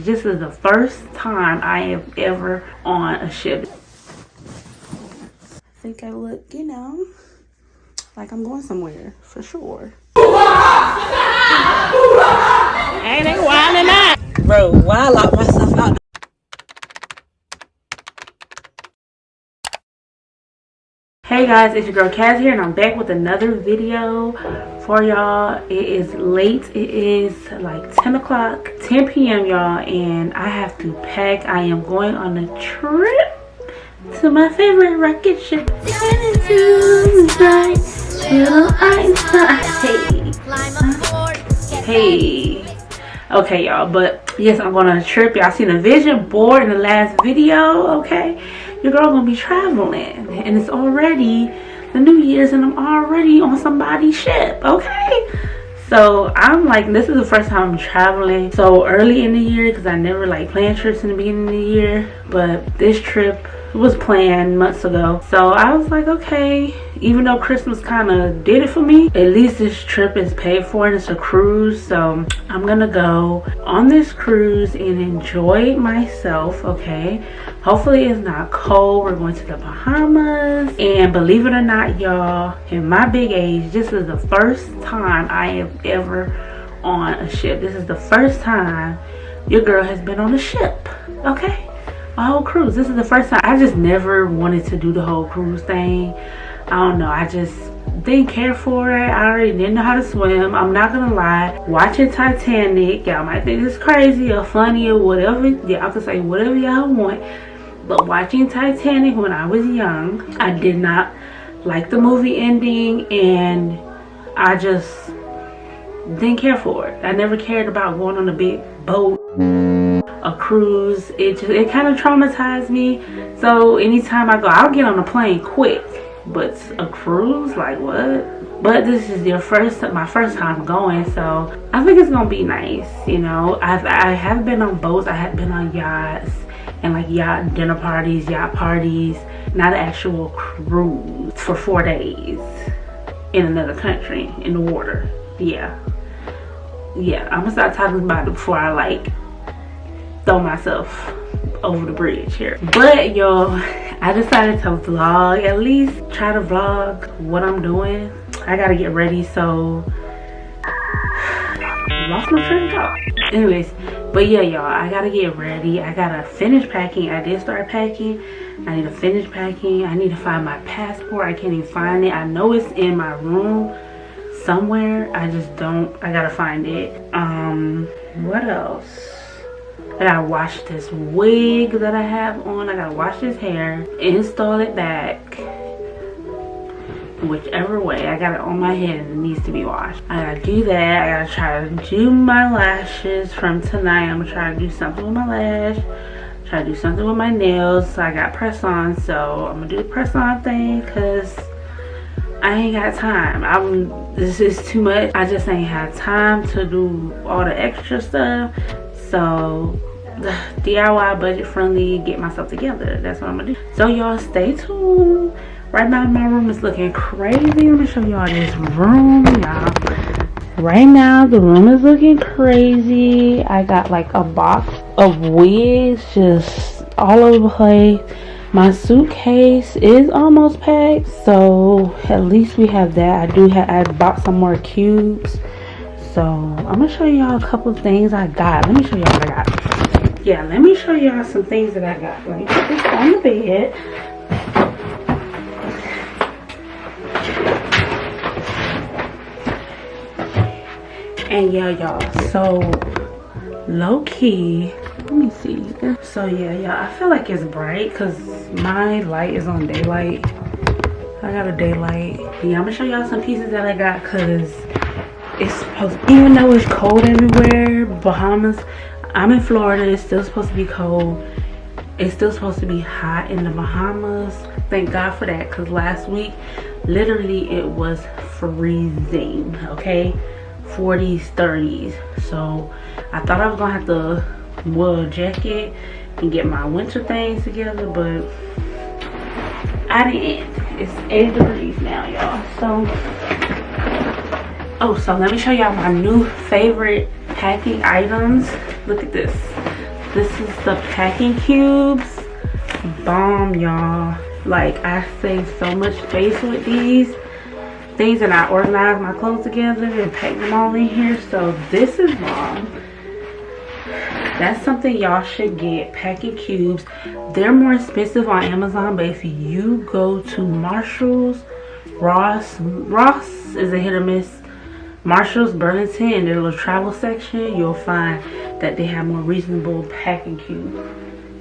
This is the first time I am ever on a ship. I think I look, you know, like I'm going somewhere for sure. Ain't they wildin' out? Bro, why I lock myself out? Hey guys, it's your girl Kaz here and I'm back with another video for y'all. It is late. It is like 10 p.m. y'all, and I have to pack. I am going on a trip to my favorite rocket ship. Hey. Okay y'all, but yes, I'm going on a trip. Y'all seen the vision board in the last video, okay? Your girl gonna be traveling and it's already the New Year's and I'm already on somebody's ship, okay? So I'm like, this is the first time I'm traveling so early in the year because I never like planned trips in the beginning of the year, but this trip was planned months ago. So I was like, okay, even though Christmas kind of did it for me, at least this trip is paid for and it's a cruise. So I'm gonna go on this cruise and enjoy myself, okay? Hopefully it's not cold. We're going to the Bahamas, and believe it or not y'all, in my big age, this is the first time I am ever on a ship. This is the first time your girl has been on a ship, okay? A whole cruise. This is the first time. I just never wanted to do the whole cruise thing. I don't know, I just didn't care for it. I already didn't know how to swim. I'm not gonna lie, watching Titanic, y'all might think it's crazy or funny or whatever. Y'all can say whatever y'all want, but watching Titanic when I was young, I did not like the movie ending, and I just didn't care for it. I never cared about going on a big boat, a cruise. It kind of traumatized me. So anytime I go, I'll get on a plane quick, but a cruise, like what? But this is my first time going, so I think it's gonna be nice. You know, I have been on boats, I have been on yachts and like yacht dinner parties, yacht parties, not an actual cruise for 4 days in another country in the water. Yeah, I'm gonna start talking about it before I like throw myself over the bridge here. But y'all, I decided to vlog, at least try to vlog what I'm doing. I gotta get ready, so lost my train of thought. Anyways, but yeah y'all, I gotta get ready. I gotta finish packing. I did start packing. I need to finish packing. I need to find my passport. I can't even find it. I know it's in my room somewhere. I just don't. I gotta find it. What else? I gotta wash this wig that I have on. I gotta wash this hair, install it back, whichever way. I got it on my head and it needs to be washed. I gotta do that. I gotta try to do my lashes from tonight. I'm gonna try to do something with my lash, try to do something with my nails. So I got press on, so I'm gonna do the press on thing because I ain't got time. This is too much. I just ain't had time to do all the extra stuff. So DIY, budget friendly, get myself together. That's what I'm gonna do. So y'all stay tuned. Right now my room is looking crazy. Let me show y'all this room, y'all. Right now the room is looking crazy. I got like a box of wigs just all over the place. My suitcase is almost packed, so at least we have that. I bought some more cubes. So I'm gonna show y'all a couple of things I got. Let me show y'all what I got. Yeah, let me show y'all some things that I got. Let me put this on the bed. And yeah y'all, so low key, let me see. So yeah y'all, I feel like it's bright because my light is on daylight. I got a daylight. Yeah, I'm gonna show y'all some pieces that I got because it's supposed, even though it's cold everywhere, Bahamas, I'm in Florida, it's still supposed to be cold. It's still supposed to be hot in the Bahamas. Thank God for that, because last week literally it was freezing, okay? 40s, 30s. So I thought I was gonna have to wear a jacket and get my winter things together, but I didn't. It's 80 degrees now y'all. So let me show y'all my new favorite packing items. Look at this. This is the packing cubes. Bomb, y'all. Like, I save so much space with these things, and I organize my clothes together and pack them all in here. So this is bomb. That's something y'all should get. Packing cubes. They're more expensive on Amazon, but if you go to Marshall's, Ross is a hit or miss. Marshall's, Burlington, in their little travel section, you'll find that they have more reasonable packing cubes,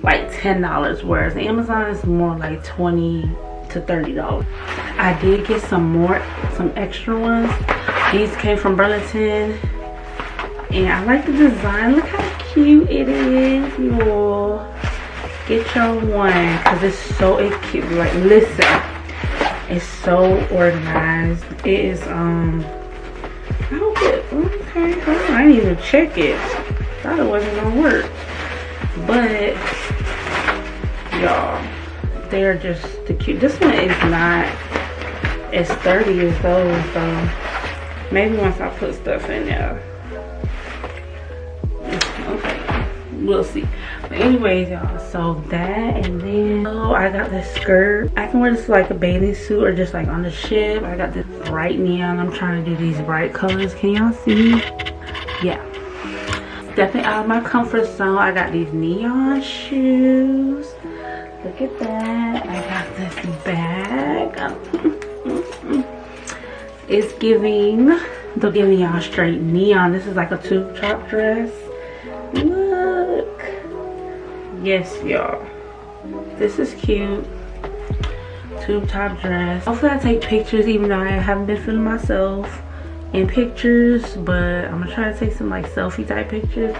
like $10, whereas Amazon is more like $20 to $30. I did get some extra ones. These came from Burlington, and I like the design. Look how cute it is, y'all. Get y'all one, because it's so cute. Like, listen, it's so organized. It is, I hope it, okay, hold on, I didn't even check it. Thought it wasn't gonna work. But, y'all, they're just the cute. This one is not as sturdy as those, so maybe once I put stuff in there. Okay, we'll see. But anyways, y'all, so that, and then I got this skirt. I can wear this like a bathing suit or just like on the ship. I got this bright neon. I'm trying to do these bright colors. Can y'all see? Yeah, stepping out of my comfort zone. I got these neon shoes. Look at that. I got this bag. It's giving, they're giving y'all straight neon. This is like a tube top dress. Look. Yes, y'all. This is cute. Tube top dress. Hopefully I take pictures, even though I haven't been feeling myself in pictures, but I'm gonna try to take some like selfie type pictures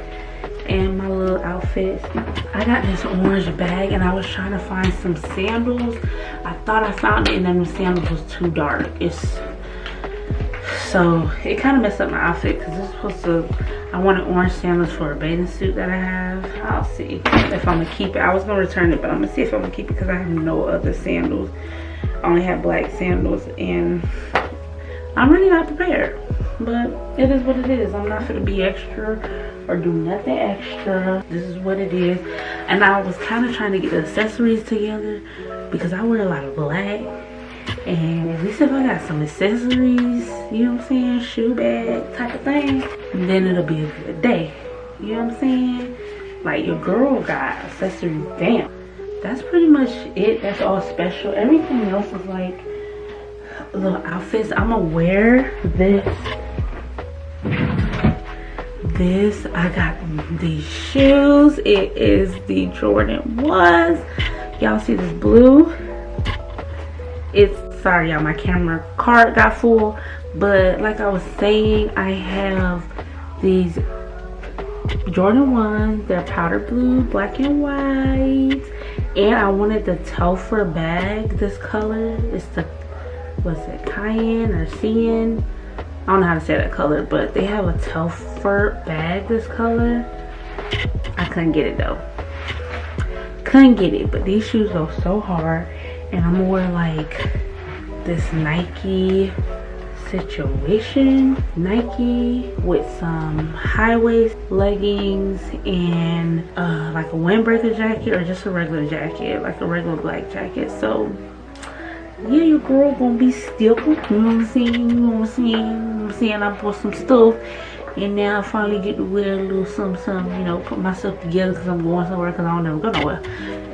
and my little outfits. I got this orange bag, and I was trying to find some sandals. I thought I found it, and then the sandals was too dark. So it kind of messed up my outfit, because it's supposed to, I wanted orange sandals for a bathing suit that I have. I'll see if I'm gonna keep it. I was gonna return it, but I'm gonna see if I'm gonna keep it, because I have no other sandals. I only have black sandals, and I'm really not prepared, but it is what it is. I'm not gonna be extra or do nothing extra. This is what it is. And I was kind of trying to get the accessories together, because I wear a lot of black, and at least if I got some accessories, you know what I'm saying, shoe bag type of thing, then it'll be a good day. You know what I'm saying? Like, your girl got accessories. Damn, that's pretty much it. That's all special. Everything else is like little outfits. I'm gonna wear this. I got these shoes. It is the Jordan 1s. Y'all see this blue? It's, sorry y'all, my camera card got full, but like I was saying, I have these Jordan 1s. They're powder blue, black and white, and I wanted the Telfar bag. This color, it's the, what's it, cayenne or cyan? I don't know how to say that color, but they have a Telfar bag this color. I couldn't get it though. Couldn't get it, but these shoes go so hard. And I'm gonna wear like this Nike situation. Nike with some high waist leggings and like a windbreaker jacket, or just a regular jacket, like a regular black jacket. So yeah, your girl gonna be still, you know what I'm saying? You know what I'm saying? You know what I'm saying? I bought some stuff, and now I finally get to wear a little something, you know, put myself together, because I'm going somewhere, because I don't never go nowhere.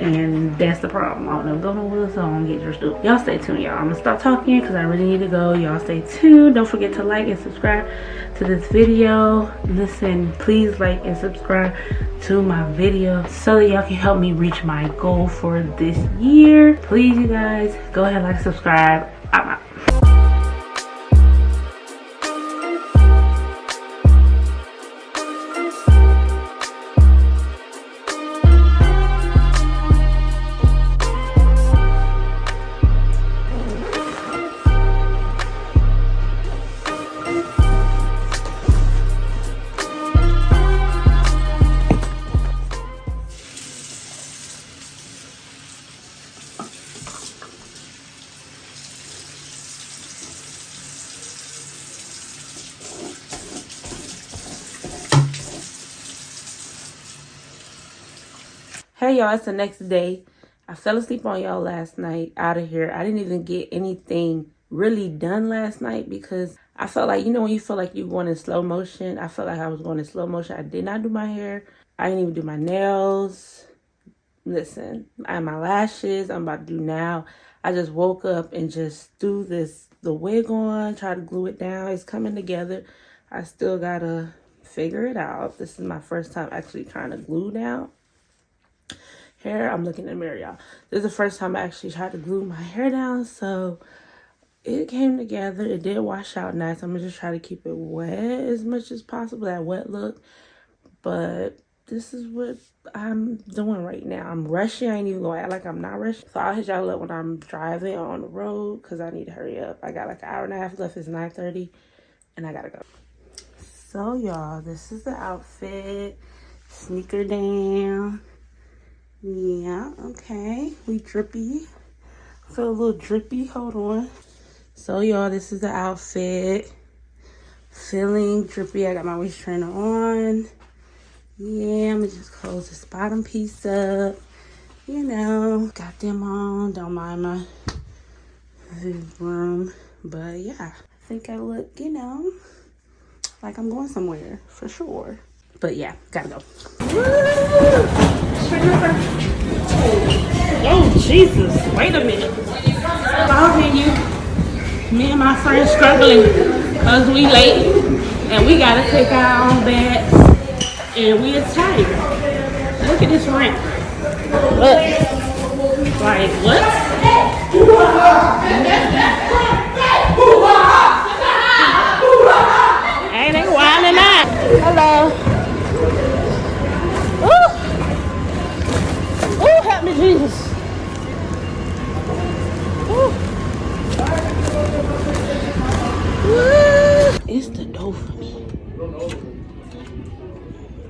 And that's the problem. I don't never go nowhere, so I don't get dressed up. Y'all stay tuned, y'all. I'm gonna stop talking, because I really need to go. Y'all stay tuned. Don't forget to like and subscribe to this video. Listen, please like and subscribe to my video, so that y'all can help me reach my goal for this year. Please, you guys, go ahead, like, subscribe. I'm out. Hey y'all, it's the next day. I fell asleep on y'all last night out of here. I didn't even get anything really done last night because I felt like, you know, when you feel like you're going in slow motion, I felt like I was going in slow motion. I did not do my hair. I didn't even do my nails. Listen, I have my lashes. I'm about to do now. I just woke up and just threw the wig on, try to glue it down. It's coming together. I still gotta figure it out. This is my first time actually trying to glue down hair. I'm looking in the mirror, y'all. This is the first time I actually tried to glue my hair down, so it came together. It did wash out nice. I'm gonna just try to keep it wet as much as possible, that wet look. But this is what I'm doing right now. I'm rushing. I ain't even gonna act like I'm not rushing. So I'll hit y'all up when I'm driving on the road because I need to hurry up. I got like an hour and a half left. It's 9:30 and I gotta go. So y'all, this is the outfit. Sneaker down. Yeah, okay. We drippy. Feel a little drippy. Hold on. So y'all, this is the outfit. Feeling drippy. I got my waist trainer on. Yeah, I'm gonna just close this bottom piece up. You know, got them on. Don't mind my room. But yeah, I think I look, you know, like I'm going somewhere for sure. But yeah, gotta go. Oh, Jesus. Wait a minute. I'll hear you. Me and my friend struggling because we late and we gotta take our own baths and we are tired. Look at this rent. Look. Like, what? Hey, they wilding out. Hello. Ooh, help me, Jesus. Ooh. It's the dough for me.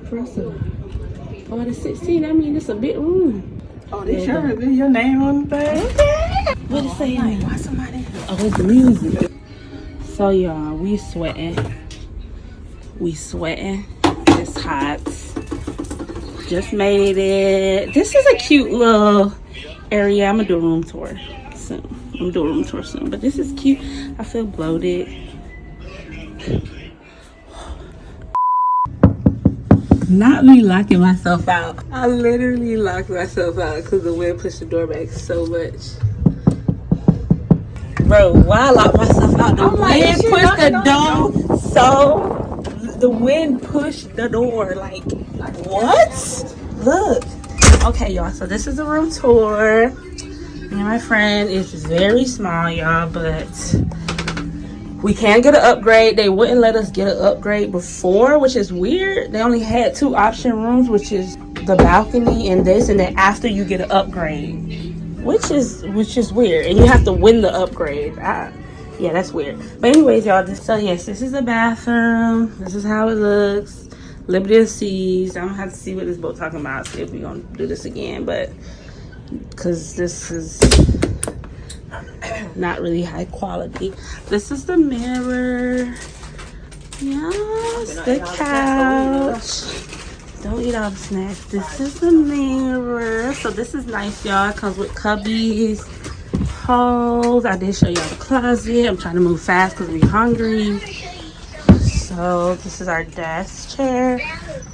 First of all, oh, the 16, I mean, it's a big room. Oh, they sure is your name on the thing. Okay. What it say? Why somebody? Oh, it's the music. So, y'all, we sweating. We sweating. It's hot. Just made it. This is a cute little area. I'm gonna do a room tour soon. I'm gonna do a room tour soon. But this is cute. I feel bloated. Not me locking myself out. I literally locked myself out because the wind pushed the door back so much. Bro, why I locked myself out? The wind pushed the door so the wind pushed the door. Like what? Look. Okay, y'all. So this is a room tour. Me and my friend. It's very small, y'all, but we can get an upgrade. They wouldn't let us get an upgrade before, which is weird. They only had 2 option rooms, which is the balcony and this, and then after you get an upgrade, which is weird. And you have to win the upgrade. Yeah, that's weird. But anyways, y'all, so yes, this is the bathroom. This is how it looks. Limited seas. I'm gonna have to see what this boat talking about. See if we're gonna do this again, but because this is not really high quality. This is the mirror. Yes, the couch. Don't eat all the snacks. This is the mirror. So this is nice, y'all. It comes with cubbies, holes. I did show y'all the closet. I'm trying to move fast because we're hungry. So this is our desk chair.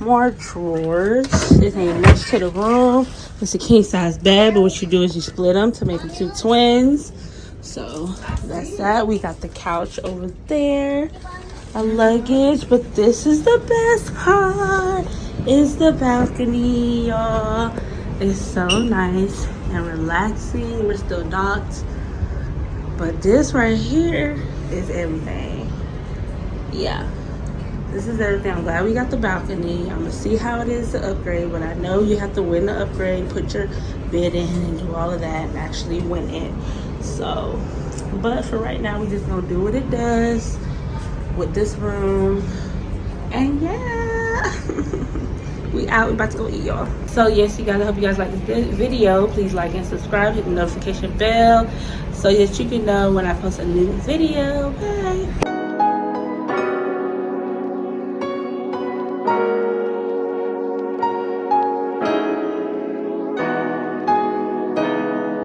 More drawers. This ain't much to the room. It's a king size bed, but what you do is you split them to make them 2 twins. So that's that. We got the couch over there, a luggage, but this is the best part. Is the balcony, y'all. It's so nice and relaxing. We're still docked, but this right here is everything. Yeah, this is everything. I'm glad we got the balcony. I'm gonna see how it is to upgrade, but I know you have to win the upgrade, put your bid in and do all of that and actually win it. So, but for right now, we just gonna do what it does with this room. And yeah, we out. We about to go eat, y'all. So yes, you guys, I hope you guys like this video. Please like and subscribe, hit the notification bell so that you can know when I post a new video. Bye.